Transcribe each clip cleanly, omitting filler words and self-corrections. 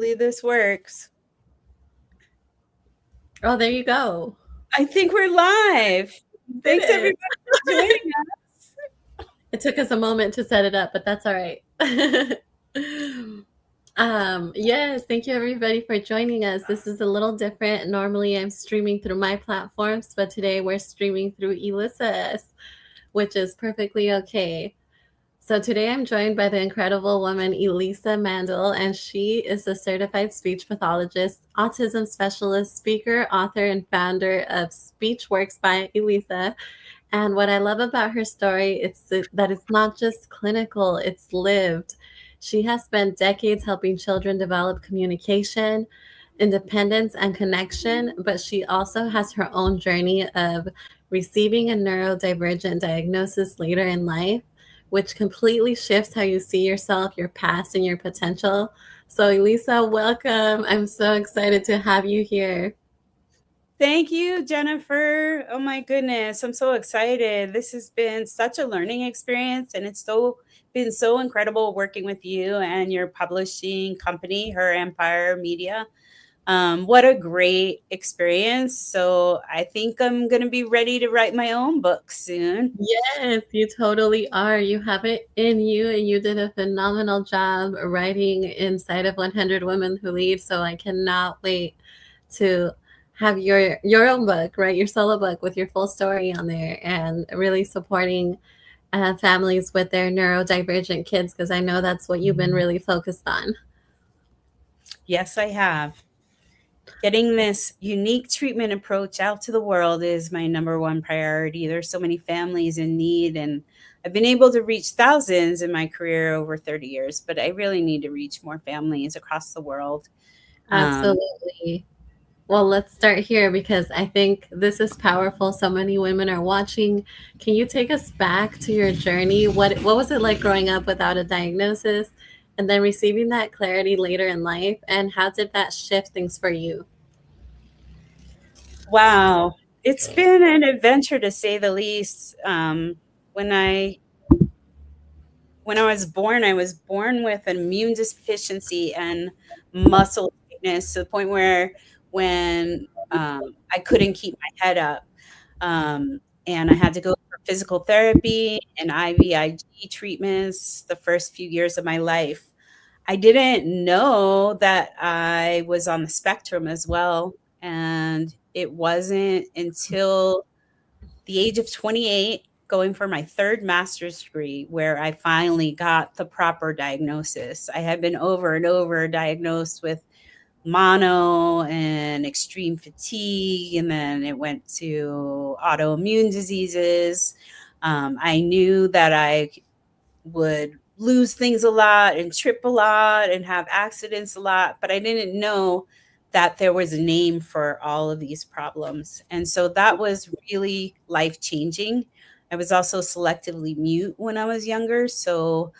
Hopefully this works. Oh, there you go. I think we're live. Thanks everybody for joining us. It took us a moment to set it up, but that's all right. Yes, thank you everybody for joining us. This is a little different. Normally I'm streaming through my platforms, but today we're streaming through Elissa's, which is perfectly okay. So today I'm joined by the incredible woman Elissa Mandel, and she is a certified speech pathologist, autism specialist, speaker, author, and founder of Speech Works by Elissa. And what I love about her story is that it's not just clinical, it's lived. She has spent decades helping children develop communication, independence, and connection, but she also has her own journey of receiving a neurodivergent diagnosis later in life, which completely shifts how you see yourself, your past, and your potential. So, Elissa, welcome. I'm so excited to have you here. Thank you, Jennifer. Oh my goodness, I'm so excited. This has been such a learning experience, and it's been so incredible working with you and your publishing company, HerEmpire Media. What a great experience. So I think I'm going to be ready to write my own book soon. Yes, you totally are. You have it in you, and you did a phenomenal job writing inside of 100 Women Who Lead. So I cannot wait to have your own book, right? Your solo book with your full story on there, and really supporting families with their neurodivergent kids, because I know that's what you've been really focused on. Yes, I have. Getting this unique treatment approach out to the world is my number one priority. There's so many families in need, and I've been able to reach thousands in my career over 30 years, but I really need to reach more families across the world. Absolutely. Well, let's start here because I think this is powerful. So many women are watching. Can you take us back to your journey? What was it like growing up without a diagnosis and then receiving that clarity later in life? And how did that shift things for you? Wow. It's been an adventure to say the least. When I was born with an immune deficiency and muscle weakness to the point where when I couldn't keep my head up, and I had to go for physical therapy and IVIG treatments the first few years of my life. I didn't know that I was on the spectrum as well, and it wasn't until the age of 28, going for my third master's degree, where I finally got the proper diagnosis. I had been over and over diagnosed with mono and extreme fatigue, and then it went to autoimmune diseases. I knew that I would lose things a lot and trip a lot and have accidents a lot, but I didn't know that there was a name for all of these problems. And so that was really life changing. I was also selectively mute when I was younger, so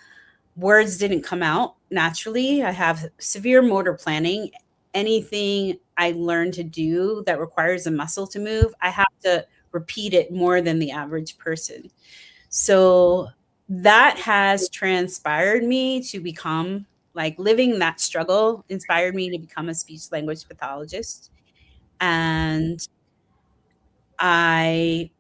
words didn't come out naturally. I have severe motor planning. Anything I learn to do that requires a muscle to move, I have to repeat it more than the average person. So that has transpired me to become, like, living that struggle inspired me to become a speech language pathologist. And I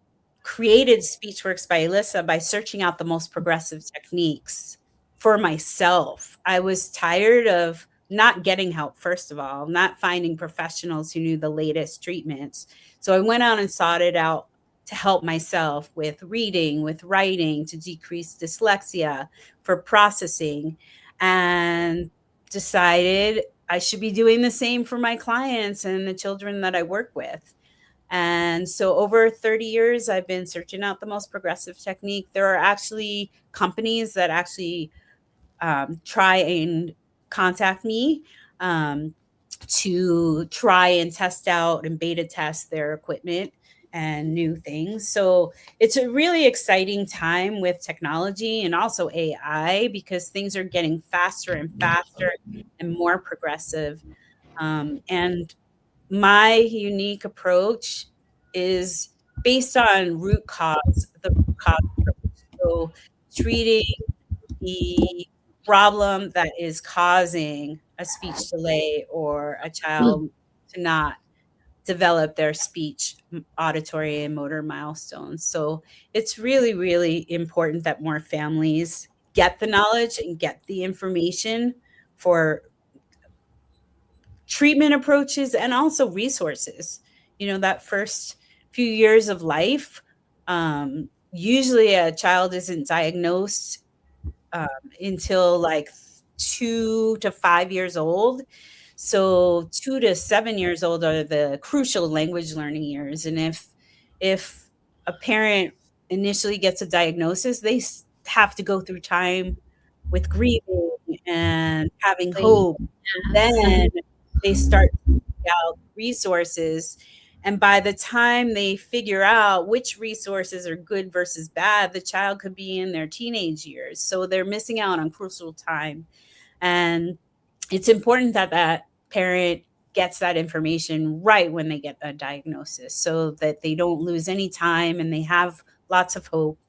created Speechworks by Elissa by searching out the most progressive techniques for myself. I was tired of not getting help, first of all, not finding professionals who knew the latest treatments. So I went out and sought it out to help myself with reading, with writing, to decrease dyslexia, for processing, and decided I should be doing the same for my clients and the children that I work with. And so over 30 years, I've been searching out the most progressive technique. There are actually companies that actually try and contact me to try and test out and beta test their equipment and new things. So it's a really exciting time with technology and also AI, because things are getting faster and faster and more progressive. And my unique approach is based on the root cause approach. So treating the problem that is causing a speech delay or a child to not develop their speech, auditory, and motor milestones. So it's really, really important that more families get the knowledge and get the information for treatment approaches and also resources. That first few years of life, usually a child isn't diagnosed um, until like 2 to 5 years old. So 2 to 7 years old are the crucial language learning years. And if a parent initially gets a diagnosis, they have to go through time with grieving and having Exactly. hope. Yes. Then they start to seek out resources. And by the time they figure out which resources are good versus bad, the child could be in their teenage years. So they're missing out on crucial time. And it's important that that parent gets that information right when they get a diagnosis so that they don't lose any time and they have lots of hope.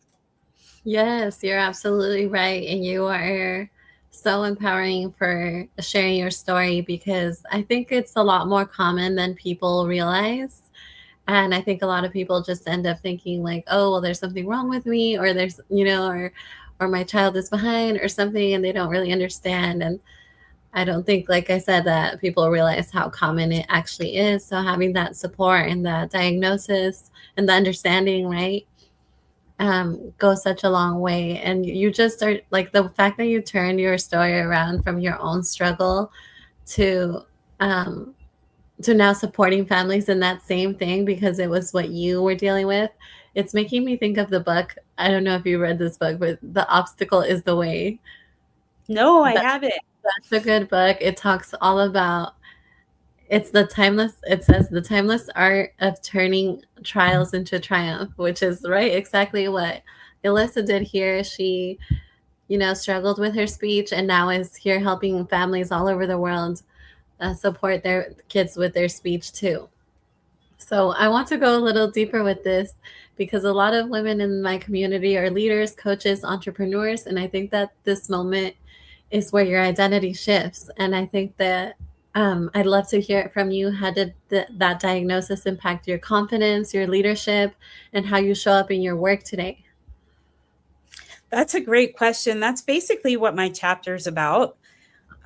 Yes, you're absolutely right. And you are so empowering for sharing your story, because I think it's a lot more common than people realize. And I think a lot of people just end up thinking like, oh, well, there's something wrong with me, or there's, or my child is behind or something, and they don't really understand. And I don't think, like I said, that people realize how common it actually is. So having that support and that diagnosis and the understanding, right, goes such a long way. And you just are like, the fact that you turn your story around from your own struggle to um, to now supporting families in that same thing because it was what you were dealing with. It's making me think of the book. I don't know if you read this book, but The Obstacle is the Way. No, I That, haven't. that's a good book. It talks all about, it says the timeless art of turning trials into triumph, which is right exactly what Elissa did here. She, struggled with her speech and now is here helping families all over the world support their kids with their speech too. So I want to go a little deeper with this because a lot of women in my community are leaders, coaches, entrepreneurs, and I think that this moment is where your identity shifts. And I think that I'd love to hear it from you. How did that diagnosis impact your confidence, your leadership, and how you show up in your work today? That's a great question. That's basically what my chapter is about.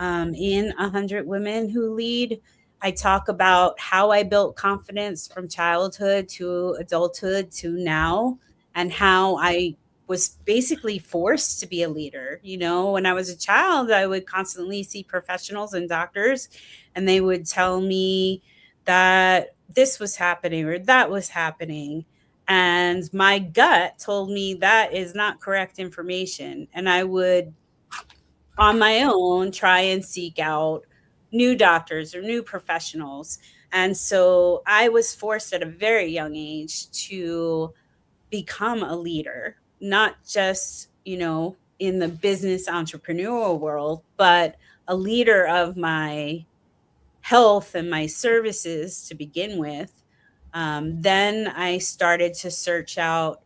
In 100 Women Who Lead, I talk about how I built confidence from childhood to adulthood to now, and how I was basically forced to be a leader. When I was a child, I would constantly see professionals and doctors, and they would tell me that this was happening or that was happening. And my gut told me that is not correct information. And I would on my own try and seek out new doctors or new professionals. And so I was forced at a very young age to become a leader, not just, in the business entrepreneurial world, but a leader of my health and my services to begin with. Then I started to search out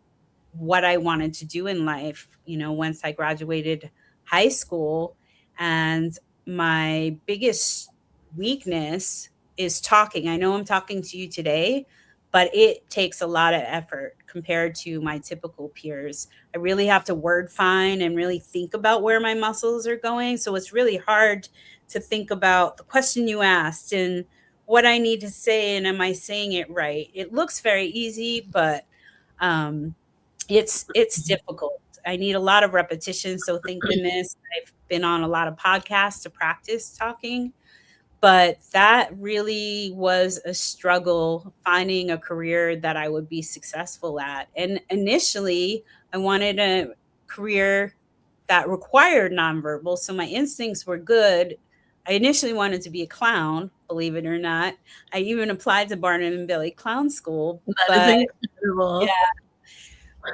what I wanted to do in life, once I graduated high school. And my biggest weakness is talking. I know I'm talking to you today, but it takes a lot of effort compared to my typical peers. I really have to word find and really think about where my muscles are going. So it's really hard to think about the question you asked and what I need to say and am I saying it right. It looks very easy, but um, it's difficult. I need a lot of repetition, so thank goodness I've been on a lot of podcasts to practice talking, but that really was a struggle finding a career that I would be successful at. And initially, I wanted a career that required nonverbal, so my instincts were good. I initially wanted to be a clown, believe it or not. I even applied to Barnum and Bailey Clown School, That is but incredible.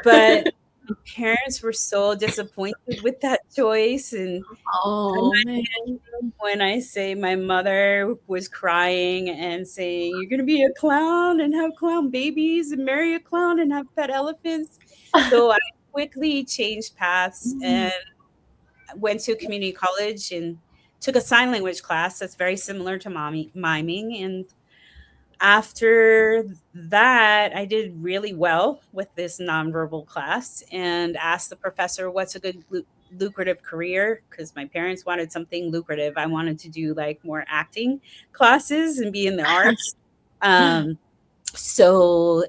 but my parents were so disappointed with that choice, and I'm Oh man. not kidding when I say my mother was crying and saying, "You're gonna be a clown and have clown babies and marry a clown and have pet elephants." So I quickly changed paths, and went to community college and took a sign language class that's very similar to miming. And after that, I did really well with this nonverbal class and asked the professor, what's a good lucrative career? Because my parents wanted something lucrative. I wanted to do like more acting classes and be in the arts. Um,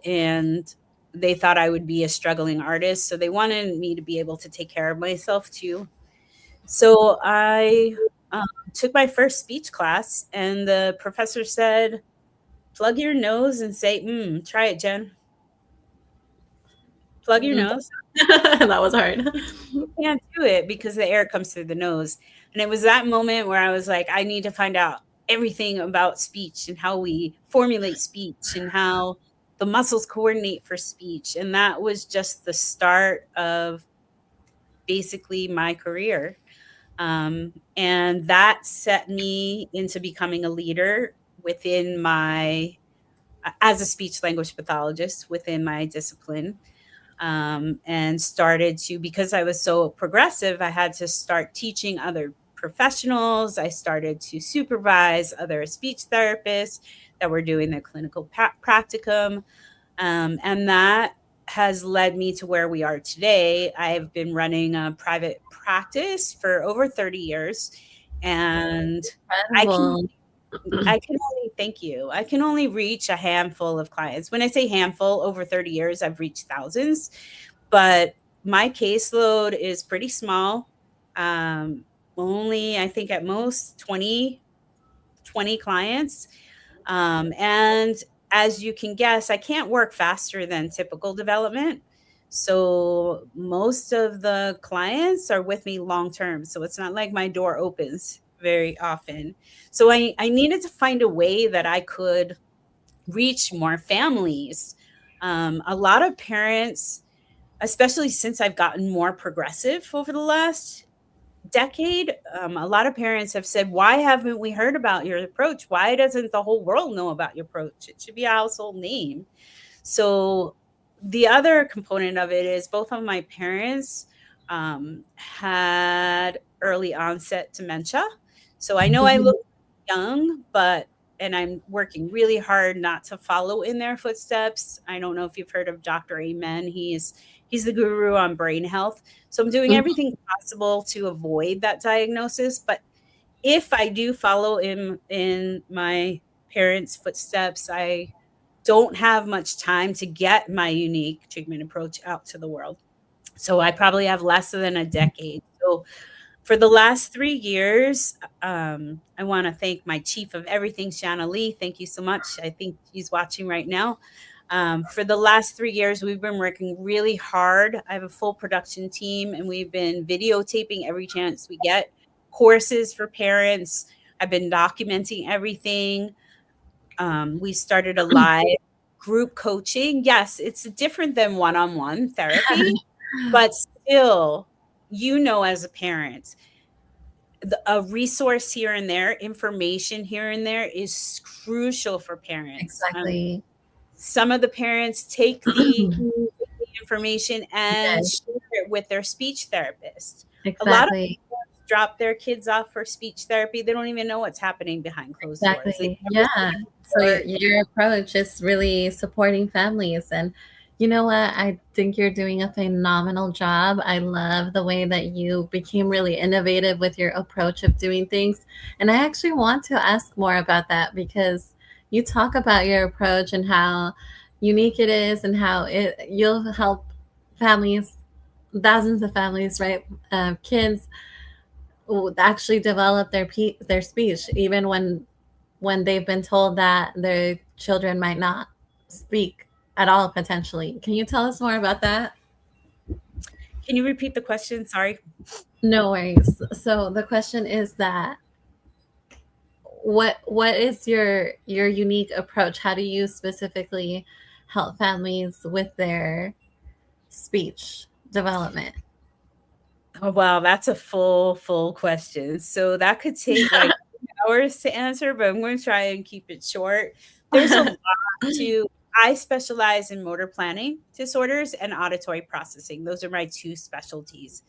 and they thought I would be a struggling artist. So they wanted me to be able to take care of myself too. So I took my first speech class, and the professor said, plug your nose and say, try it, Jen. Plug your Mm, nose. that was hard. You can't do it because the air comes through the nose. And it was that moment where I was like, I need to find out everything about speech and how we formulate speech and how the muscles coordinate for speech. And that was just the start of basically my career. And that set me into becoming a leader within my, as a speech language pathologist within my discipline. And started to, because I was so progressive, I had to start teaching other professionals. I started to supervise other speech therapists that were doing their clinical practicum. And that has led me to where we are today. I've been running a private practice for over 30 years, and I can Incredible. I can only thank you. I can only reach a handful of clients. When I say handful, over 30 years, I've reached thousands, but my caseload is pretty small. Um, Only, I think, at most 20 clients. And as you can guess, I can't work faster than typical development. So most of the clients are with me long term. So it's not like my door opens very often. So I needed to find a way that I could reach more families. A lot of parents, especially since I've gotten more progressive over the last decade, a lot of parents have said, why haven't we heard about your approach? Why doesn't the whole world know about your approach? It should be a household name. So the other component of it is both of my parents had early onset dementia. So I know I look young, but and I'm working really hard not to follow in their footsteps. I don't know if you've heard of Dr. Amen. He's the guru on brain health. So I'm doing Mhm. everything possible to avoid that diagnosis. But if I do follow in my parents' footsteps, I don't have much time to get my unique treatment approach out to the world. So I probably have less than a decade. So for the last 3 years, I want to thank my chief of everything, Shanna Lee. Thank you so much. I think she's watching right now. For the last 3 years, we've been working really hard. I have a full production team, and we've been videotaping every chance we get, courses for parents. I've been documenting everything. We started a live group coaching. Yes, it's different than one on one therapy, but still, as a parent, a resource here and there, information here and there is crucial for parents. Exactly. Some of the parents take the information and Yes, share it with their speech therapist. A lot of exactly. parents drop their kids off for speech therapy. They don't even know what's happening behind closed doors. They Exactly. never Yeah. see So or your approach is really supporting families. And you know what? I think you're doing a phenomenal job. I love the way that you became really innovative with your approach of doing things. And I actually want to ask more about that because you talk about your approach and how unique it is and how you'll help families, thousands of families, right? Kids will actually develop their speech even when they've been told that their children might not speak at all potentially. Can you tell us more about that? can you repeat the question? Sorry. No worries. So the question is that what is your unique approach? How do you specifically help families with their speech development? Oh, wow, that's a full question. So that could take like hours to answer, but I'm going to try and keep it short. There's a lot to I specialize in motor planning disorders and auditory processing. Those are my two specialties.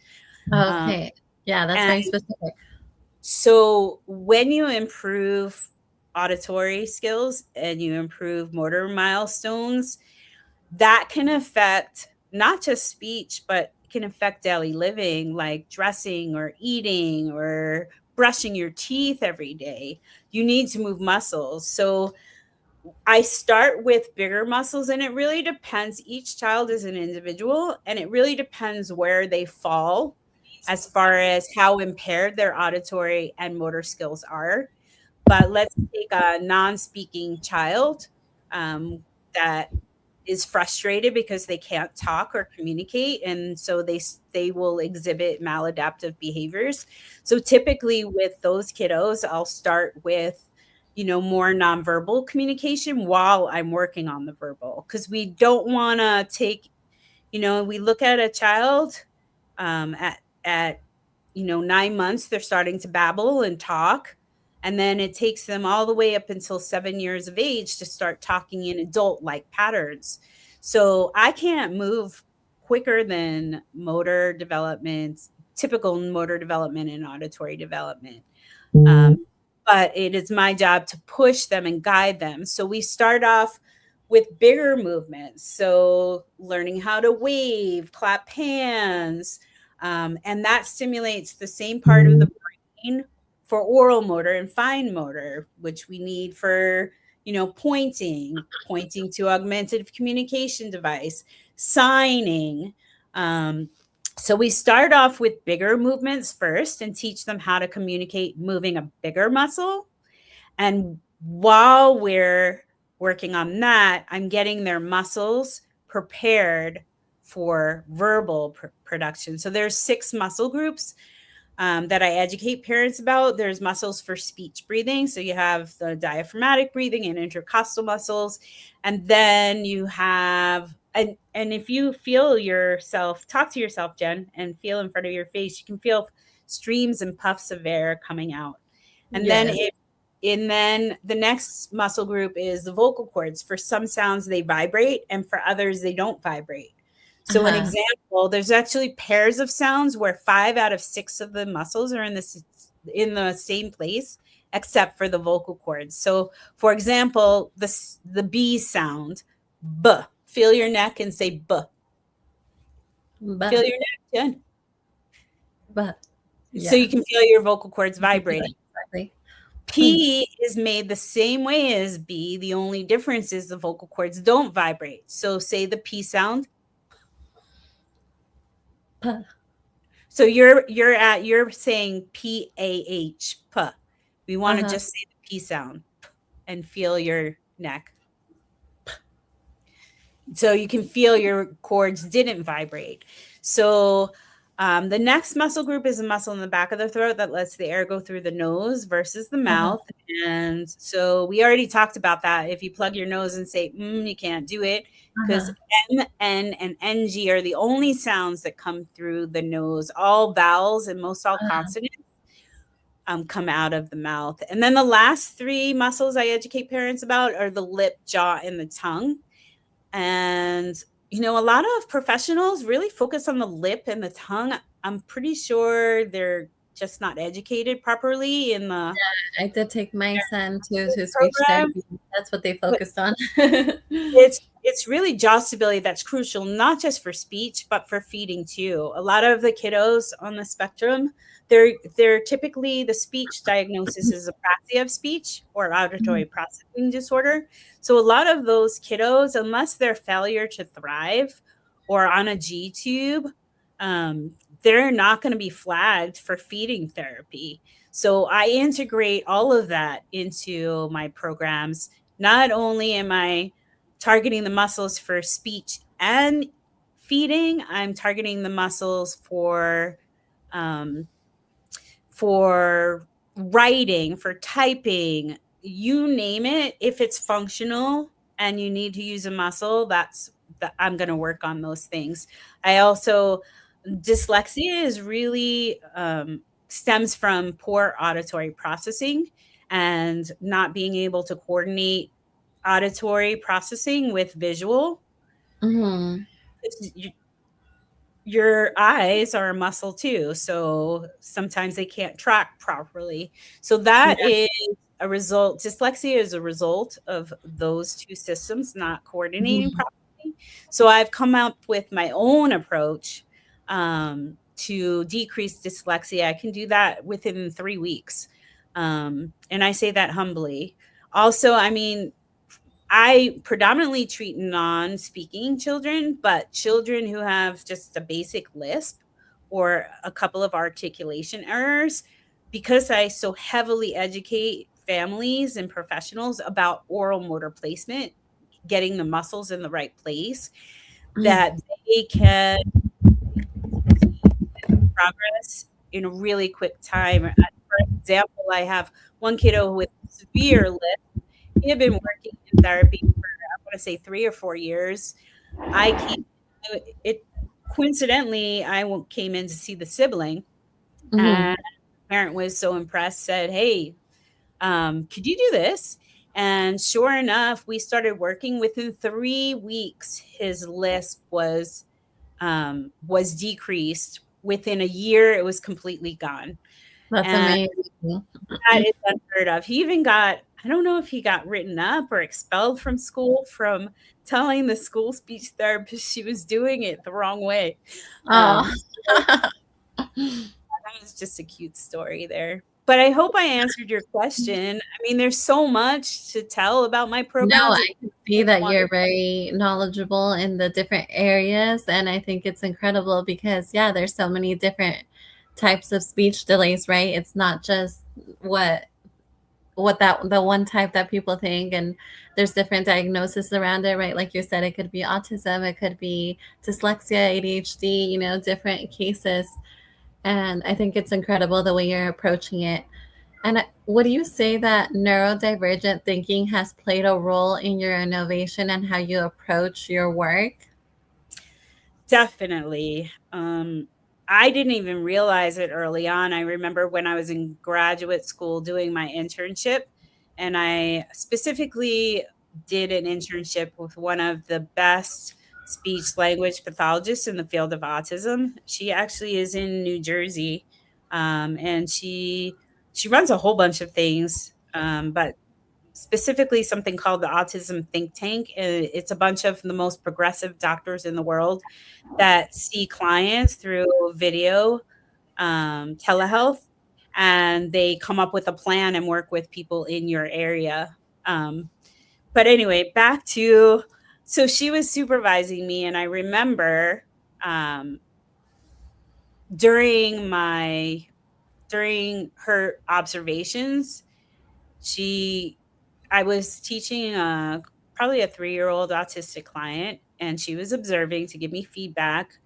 Um, Okay. Yeah, that's And very specific. so when you improve auditory skills and you improve motor milestones, that can affect not just speech, but can affect daily living, like dressing or eating or brushing your teeth every day. You need to move muscles. So I start with bigger muscles, and it really depends. Each child is an individual, and it really depends where they fall as far as how impaired their auditory and motor skills are. But let's take a non speaking child um, that is frustrated because they can't talk or communicate, and so they will exhibit maladaptive behaviors. So typically with those kiddos, I'll start with more nonverbal communication while I'm working on the verbal, because we don't want to take, we look at a child at 9 months, they're starting to babble and talk. And then it takes them all the way up until 7 years of age to start talking in adult like patterns. So I can't move quicker than motor development, typical motor development and auditory development. Um, but it is my job to push them and guide them. So we start off with bigger movements. So learning how to wave, clap hands, and that stimulates the same part of the brain for oral motor and fine motor, which we need for, pointing to augmentative communication device, signing. Um, so we start off with bigger movements first and teach them how to communicate moving a bigger muscle. And while we're working on that, I'm getting their muscles prepared for verbal production. So there's 6 muscle groups that I educate parents about. There's muscles for speech breathing. So you have the diaphragmatic breathing and intercostal muscles. And then you have, and if you feel yourself, talk to yourself, Jen, and feel in front of your face, you can feel streams and puffs of air coming out. And then Yes. the next muscle group is the vocal cords. For some sounds they vibrate, and for others they don't vibrate. So an Uh-huh. example, there's actually pairs of sounds where 5 out of 6 of the muscles are in the same place, except for the vocal cords. So for example, the B sound, B. Feel your neck and say B. Feel But your neck, Jen. but So yeah. you can feel your vocal cords You can feel it vibrating. exactly. P is made the same way as B. The only difference is the vocal cords don't vibrate. So say the P sound. Puh. So you're saying PAH. P. We want to Uh-huh. just say the P sound and feel your neck. So you can feel your cords didn't vibrate. So the next muscle group is a muscle in the back of the throat that lets the air go through the nose versus the Uh-huh. mouth. And so we already talked about that. If you plug your nose and say, you can't do it, because Uh-huh. M, N, and NG are the only sounds that come through the nose. All vowels and most all Uh-huh. consonants come out of the mouth. And then the last 3 muscles I educate parents about are the lip, jaw, and the tongue. And, a lot of professionals really focus on the lip and the tongue. I'm pretty sure they're just not educated properly in the I did take my son to speech program. therapy. That's what they But focused on. it's really jaw stability that's crucial, not just for speech, but for feeding too. A lot of the kiddos on the spectrum, they're typically the speech diagnosis is apraxia of speech or auditory processing disorder. So a lot of those kiddos, unless they're failure to thrive or on a G tube, um, they're not going to be flagged for feeding therapy. So I integrate all of that into my programs. Not only am I targeting the muscles for speech and feeding, I'm targeting the muscles um, for writing, for typing, you name it. If it's functional and you need to use a muscle, I'm going to work on those things. I also dyslexia is really stems from poor auditory processing and not being able to coordinate auditory processing with visual. Mhm. your eyes are a muscle too, so sometimes they can't track properly. So that Yeah. is a result. Dyslexia is a result of those two systems not coordinating Mhm. properly. So I've come up with my own approach to decrease dyslexia. I can do that within 3 weeks, and I say that humbly. Also, I mean, I predominantly treat non-speaking children, but children who have just a basic lisp or a couple of articulation errors, because I so heavily educate families and professionals about oral motor placement, getting the muscles in the right place, Mhm. that they can progress in a really quick time. For example, I have one kiddo with severe lisp. He had been working in therapy for, I want to say, 3 or 4 years. I came it coincidentally, came in to see the sibling, Mhm. and the parent was so impressed, said, "Hey, could you do this?" And sure enough, we started working. Within 3 weeks, his lisp was decreased. Within a year, it was completely gone, That's and amazing. that is unheard of. He even got, I don't know if he got written up or expelled from school from telling the school speech therapist she was doing it the wrong way. Oh. So that was just a cute story there. But I hope I answered your question. I mean, there's so much to tell about my No, programs. I It's can see like that one. you're very knowledgeable in the different areas, and I think it's incredible because, yeah, there's so many different types of speech delays, right? It's not just what that the one type that people think, and there's different diagnoses around it, right? Like you said, it could be autism, it could be dyslexia, ADHD, different cases. And I think it's incredible the way you're approaching it. And would you say that neurodivergent thinking has played a role in your innovation and how you approach your work? Definitely. I didn't even realize it early on. I remember when I was in graduate school doing my internship, and I specifically did an internship with one of the best speech language pathologists in the field of autism. She actually is in New Jersey, and she runs a whole bunch of things, but specifically something called the Autism Think Tank. It's a bunch of the most progressive doctors in the world that see clients through video, telehealth, and they come up with a plan and work with people in your area. But anyway, back to, so she was supervising me, and I remember um, during my during her observations, she I was teaching probably a 3-year-old autistic client, and she was observing to give me feedback,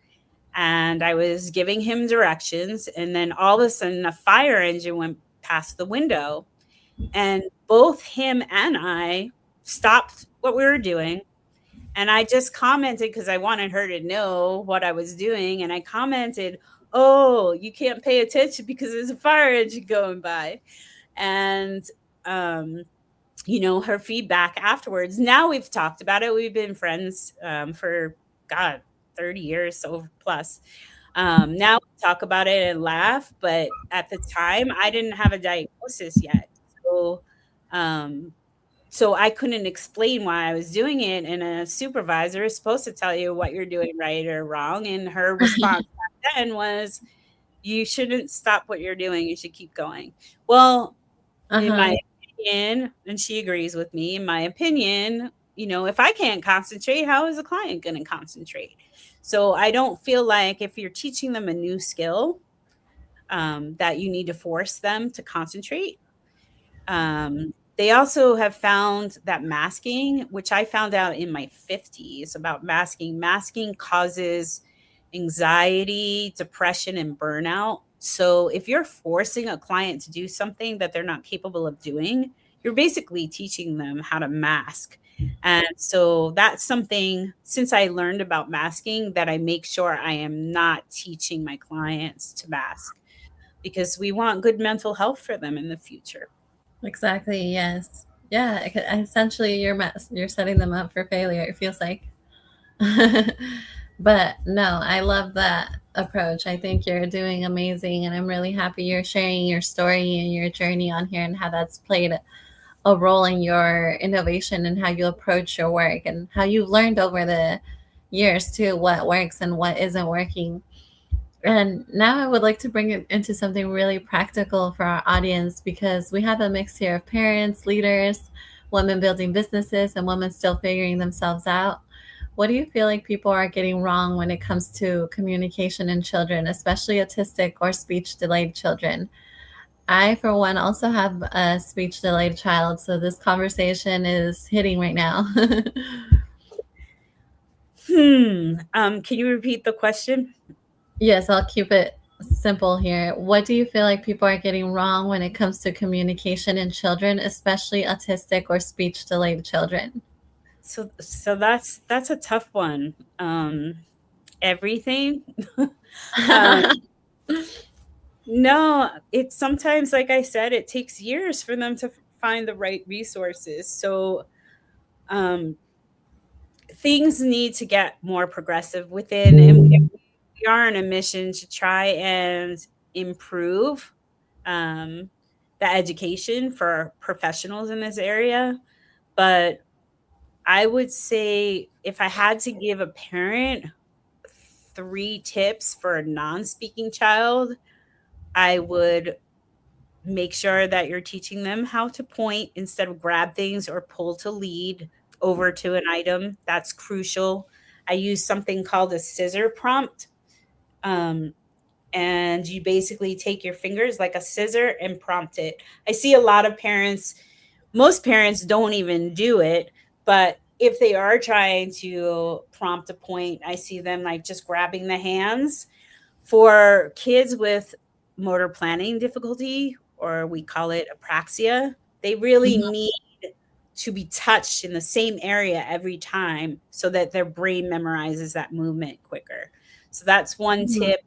and I was giving him directions, and then all of a sudden a fire engine went past the window, and both him and I stopped what we were doing, and I just commented because I wanted her to know what I was doing, and I commented, "Oh, you can't pay attention because there's a fire engine going by." And um her feedback afterwards, now we've talked about it, we've been friends for, god, 30 years, so plus. Now we talk about it and laugh, but at the time, I didn't have a diagnosis yet. So, um, so I couldn't explain why I was doing it, and a supervisor is supposed to tell you what you're doing right or wrong, and her response back then was, "You shouldn't stop what you're doing, you should keep going." Well, in Uh-huh. my opinion, and she agrees with me, in my opinion, if I can't concentrate, how is a client gonna concentrate? So I don't feel like if you're teaching them a new skill, that you need to force them to concentrate. They also have found that masking, which I found out in my 50s about masking causes anxiety, depression, and burnout. So if you're forcing a client to do something that they're not capable of doing, you're basically teaching them how to mask. And so that's something, since I learned about masking, that I make sure I am not teaching my clients to mask, because we want good mental health for them in the future. Exactly. Yes. Yeah. Essentially, you're setting them up for failure. It feels like. But no, I love that approach. I think you're doing amazing, and I'm really happy you're sharing your story and your journey on here and how that's played a role in your innovation and how you approach your work and how you've learned over the years too what works and what isn't working. And now I would like to bring it into something really practical for our audience because we have a mix here of parents, leaders, women building businesses, and women still figuring themselves out. What do you feel like people are getting wrong when it comes to communication in children, especially autistic or speech delayed children? I, for one, also have a speech delayed child, so this conversation is hitting right now. Can you repeat the question? Yes, I'll keep it simple here. What do you feel like people are getting wrong when it comes to communication in children, especially autistic or speech delayed children? So that's a tough one. Everything. um, no, it's sometimes, like I said, it takes years for them to find the right resources. So um, things need to get more progressive within, and we are on a mission to try and improve um, the education for professionals in this area. But I would say if I had to give a parent 3 tips for a non-speaking child, I would make sure that you're teaching them how to point instead of grab things or pull to lead over to an item. That's crucial. I use something called a scissor prompt. Um, and you basically take your fingers like a scissor and prompt it. I see a lot of parents, most parents don't even do it, but if they are trying to prompt a point, I see them like just grabbing the hands. For kids with motor planning difficulty, or we call it apraxia, they really Mhm. need to be touched in the same area every time so that their brain memorizes that movement quicker. So that's one Mhm. tip.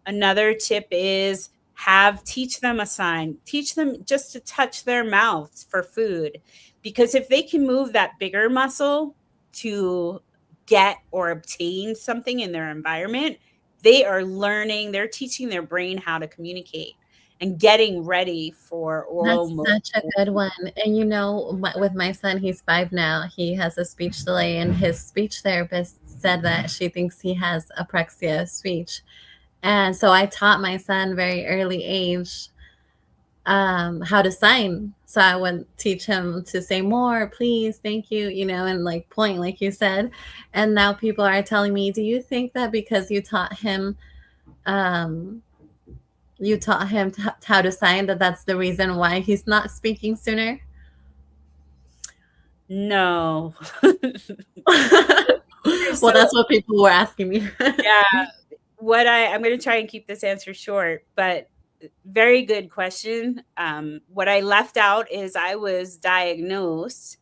Another tip is have teach them a sign. Teach them just to touch their mouths for food, because if they can move that bigger muscle to get or obtain something in their environment, they are learning, they're teaching their brain how to communicate and getting ready for oral That's motor. such a good one. And you know, with my son, he's 5 now. He has a speech delay, and his speech therapist said that she thinks he has apraxia of speech. And so I taught my son very early age how to sign. So I would teach him to say more, please, thank you, you know, and like point, like you said. And now people are telling me, do you think that because um, you taught him how to sign, that that's the reason why he's not speaking sooner? No. Well, So that's what people were asking me. yeah, I'm going to try and keep this answer short, but very good question. What I left out is I was diagnosed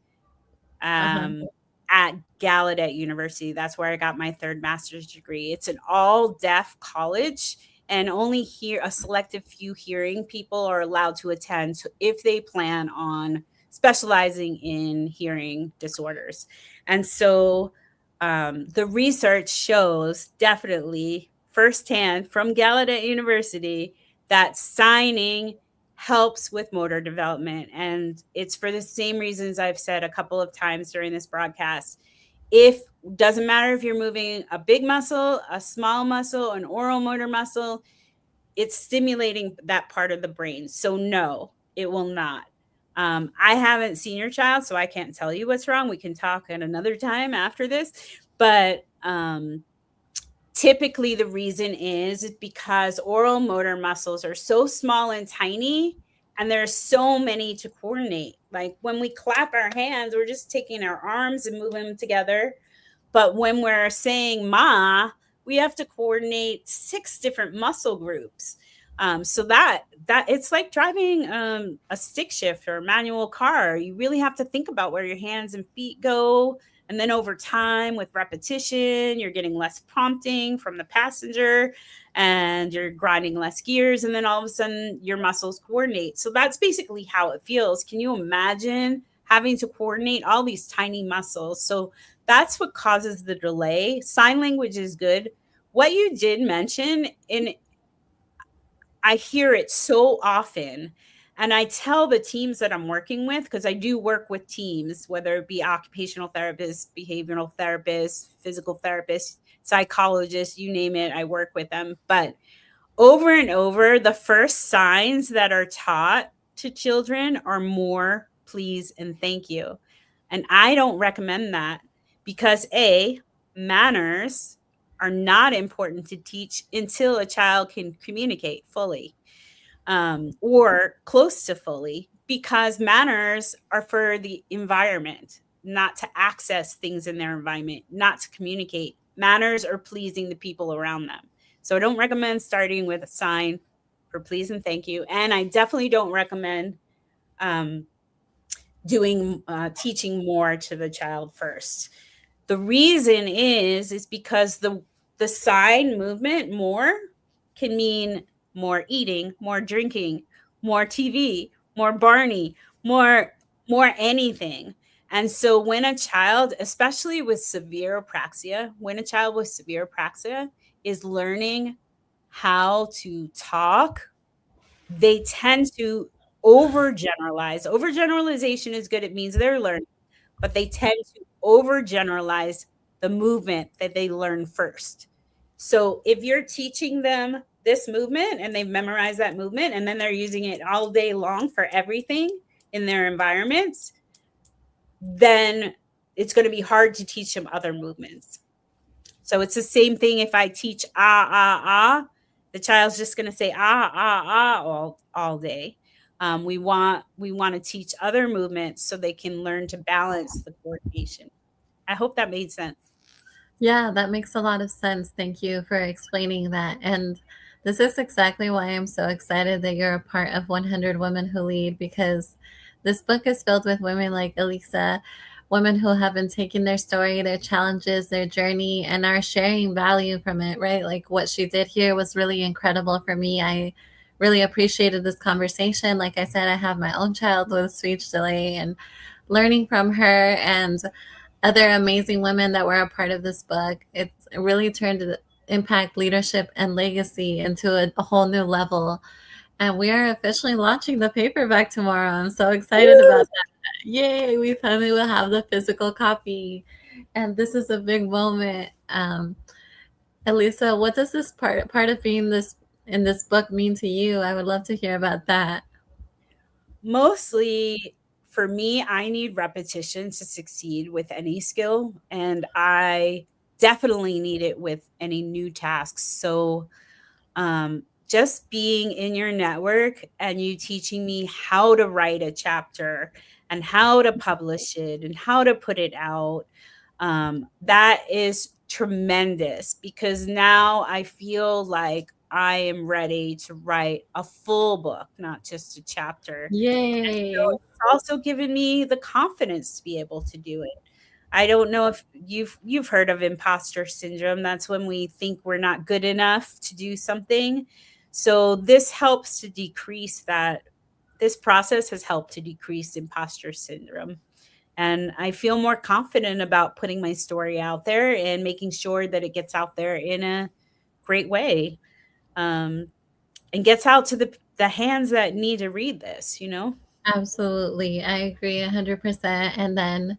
Uh-huh. um, at Gallaudet University. That's where I got my third master's degree. It's an all deaf college, and only here a selective few hearing people are allowed to attend if they plan on specializing in hearing disorders. And so the research shows definitely firsthand from Gallaudet University that signing helps with motor development. And it's for the same reasons I've said a couple of times during this broadcast. If doesn't matter if you're moving a big muscle, a small muscle, an oral motor muscle, it's stimulating that part of the brain. So no, it will not. I haven't seen your child, so I can't tell you what's wrong. We can talk at another time after this. But typically the reason is because oral motor muscles are so small and tiny, and there's so many to coordinate. Like when we clap our hands, we're just taking our arms and moving them together. But when we're saying ma, we have to coordinate 6 different muscle groups. So that it's like driving a stick shift or a manual car. You really have to think about where your hands and feet go. And then over time, with repetition, you're getting less prompting from the passenger and you're grinding less gears. And then all of a sudden, your muscles coordinate. So that's basically how it feels. Can you imagine having to coordinate all these tiny muscles. So that's what causes the delay. Sign language is good. What you did mention, and I hear it so often, and I tell the teams that I'm working with, because I do work with teams, whether it be occupational therapists, behavioral therapists, physical therapists, psychologists, you name it, I work with them. But over and over, the first signs that are taught to children are more please and thank you. And I don't recommend that because A, manners are not important to teach until a child can communicate fully, or close to fully, because manners are for the environment, not to access things in their environment, not to communicate. Manners are pleasing the people around them. So I don't recommend starting with a sign for please and thank you. And I definitely don't recommend um, doing teaching more to the child first. The reason is because the sign movement more can mean more eating, more drinking, more TV, more Barney, more anything. And so when a child, especially with severe apraxia, when a child with severe apraxia is learning how to talk, they tend to overgeneralize. Overgeneralization is good. It means they're learning, but they tend to overgeneralize the movement that they learn first. So if you're teaching them this movement and they've memorized that movement and then they're using it all day long for everything in their environments, then it's going to be hard to teach them other movements. So it's the same thing if I teach the child's just going to say all day. We want to teach other movements so they can learn to balance the coordination. I hope that made sense. Yeah, that makes a lot of sense. Thank you for explaining that. And this is exactly why I'm so excited that you're a part of 100 Women Who Lead, because this book is filled with women like Elissa, women who have been taking their story, their challenges, their journey, and are sharing value from it, right? Like what she did here was really incredible for me. I really appreciated this conversation. Like I said, I have my own child with speech delay, and learning from her and other amazing women that were a part of this book, it's really turned the impact, leadership, and legacy into a whole new level. And we are officially launching the paperback tomorrow. I'm so excited about that. Yay, we finally will have the physical copy. And this is a big moment. Elisa, what does this part of being this in this book mean to you? I would love to hear about that. Mostly for me, I need repetition to succeed with any skill, and I definitely need it with any new tasks. So just being in your network and you teaching me how to write a chapter and how to publish it and how to put it out, that is tremendous, because now I feel like I am ready to write a full book, not just a chapter. And so Yay. it's also given me the confidence to be able to do it. I don't know if you've heard of imposter syndrome. That's when we think we're not good enough to do something. So this helps to decrease that. This process has helped to decrease imposter syndrome. And I feel more confident about putting my story out there and making sure that it gets out there in a great way, um, and gets out to the hands that need to read this, you know? Absolutely. I agree 100%. And then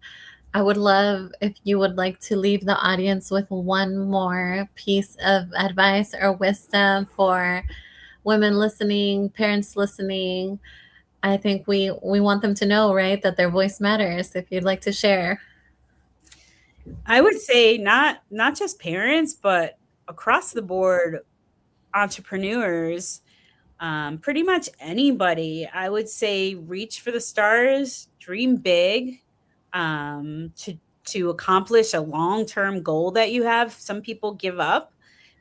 I would love if you would like to leave the audience with one more piece of advice or wisdom for women listening, parents listening. I think we want them to know, right, that their voice matters. If you'd like to share. I would say not just parents, but across the board entrepreneurs, pretty much anybody. I would say reach for the stars, dream big, to accomplish a long-term goal that you have. Some people give up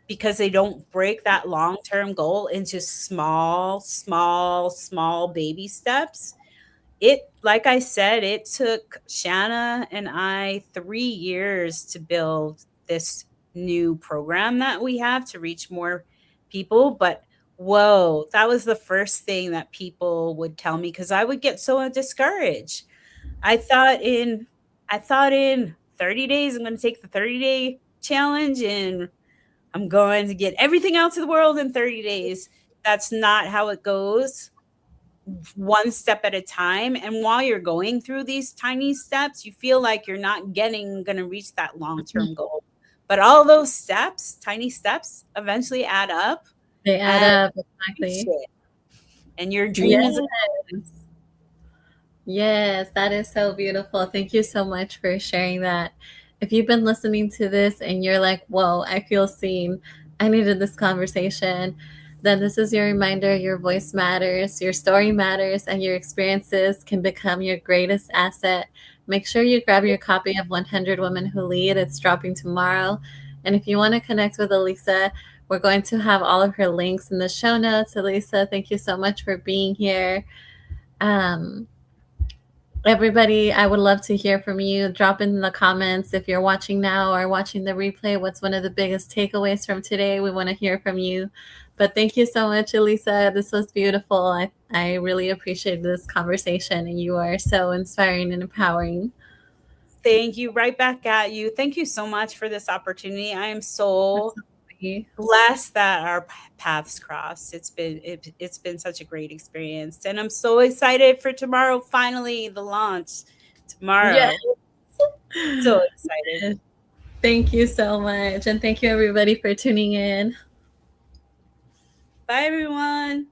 because they don't break that long-term goal into small, small, small baby steps. It, like I said, it took Shanna and I 3 years to build this new program that we have to reach more people, but whoa, that was the first thing that people would tell me, because I would get so discouraged. I thought in I thought in 30 days I'm going to take the 30-day challenge and I'm going to get everything out to the world in 30 days. That's not how it goes. One step at a time. And while you're going through these tiny steps, you feel like you're not going to reach that long-term goal. But all those steps, tiny steps, eventually add up They add and up, reach exactly. it. And your dream Yes. is Yes, that is so beautiful. Thank you so much for sharing that. If you've been listening to this and you're like, whoa, I feel seen, I needed this conversation, then this is your reminder your voice matters, your story matters, and your experiences can become your greatest asset. Make sure you grab your copy of 100 Women Who Lead. It's dropping tomorrow. And if you want to connect with Elissa, we're going to have all of her links in the show notes. Elissa, thank you so much for being here. Um, Everybody, I would love to hear from you. Drop in the comments if you're watching now or watching the replay. What's one of the biggest takeaways from today? We want to hear from you. But thank you so much, Elissa. This was beautiful. I really appreciate this conversation, and you are so inspiring and empowering. Thank you. Right back at you. Thank you so much for this opportunity. I am so Absolutely. blessed that our paths crossed. It's been such a great experience, and I'm so excited for tomorrow. Finally, the launch Yes. tomorrow. So excited. Thank you so much. And thank you, everybody, for tuning in. Bye, everyone.